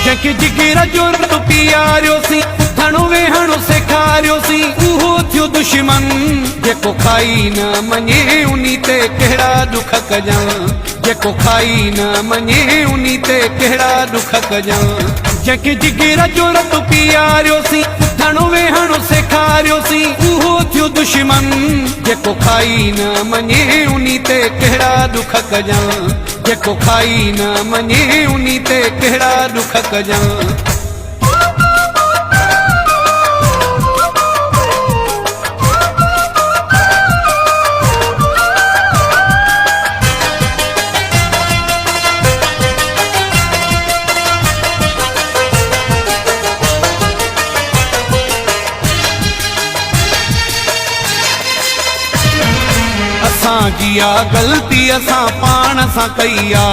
जंहिंखे जिगर जो रतु पीआरियोसीं उथणो वेहणो सेखारियोसीं उहो थियो दुश्मन जेको खाई न मञे उन्ही ते कहिड़ा दुख कजां जेको खाई न मञे उन्ही ते कहिड़ा दुख कजां जंहिंखे जिगर जो रतु पीआरियोसीं उथणो वेहणो सेखारियोसीं उहो थियो दुश्मन जेको खाई न मञे उन्ही ते कहिड़ा दुख कजां जेको खाई न मञे उन्ही ते कहिड़ा दुख कजां जिया गलती असां पाण सां कई आ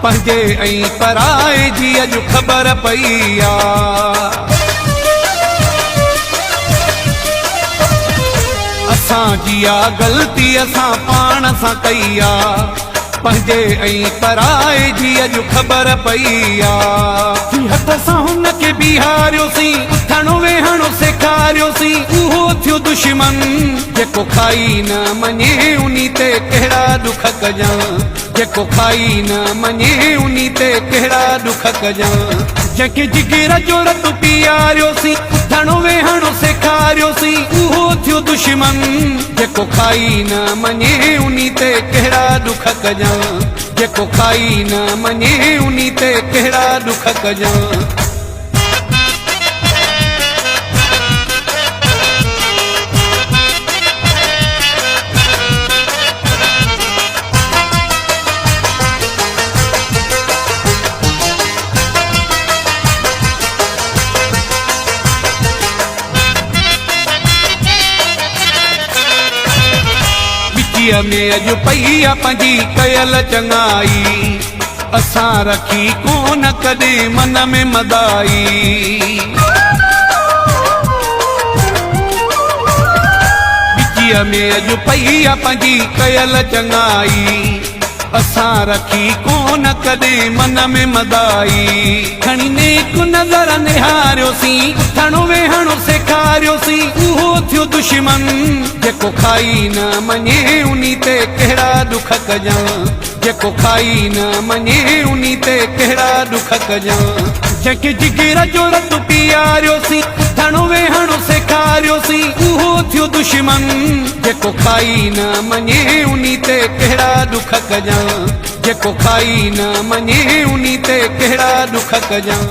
पंहिंजे ऐं पराए जी अॼु ख़बर पई आ असां जिया गलती असां पाण सां कई आ पंहिंजे ऐं पराए जी अॼु ख़बर पई आ हथ सां हुनखे बीहारियोसीं उथणो वेहणो सेखारियोसीं उहो थियो दुश्मन जेको खाई न मञे उन्ही ते कहिड़ा दुख कजां जेको खाई न मञे उन्ही ते कहिड़ा दुख कजां जंहिंखे जिगर जो रतु पीआरियोसीं उथणो वेहणो सेखारियोसीं उहो थियो दुश्मन जेको खाई न मञे उन्ही ते कहिड़ा दुख कजां जेको खाई न मञे उन्ही ते कहिड़ा दुख कजां में अॼु पई आ पंहिंजी कयल चङाई असां रखी कोन कॾहिं मन में मदाई बिचीअ में अॼु पई आ पंहिंजी कयल चङाई असां रखी कोन कॾहिं मन में मदाई खणी नेक नज़र निहारियोसीं उथणो वेहणो सेखारियोसीं उहो थियो दुश्मन जेको खाई न मञे उन्ही ते कहिड़ा दुख कजां जेको खाई न मञे उन्ही ते कहिड़ा दुख कजां जंहिंखे जिगर जो रतु पीआरियोसीं उथणो वेहणो सेखारियोसीं उहो थियो दुश्मन जेको खाई न मञे उन्ही ते कहिड़ा दुख कजां जेको खाई न मञे उन्ही ते कहिड़ा दुख कजां।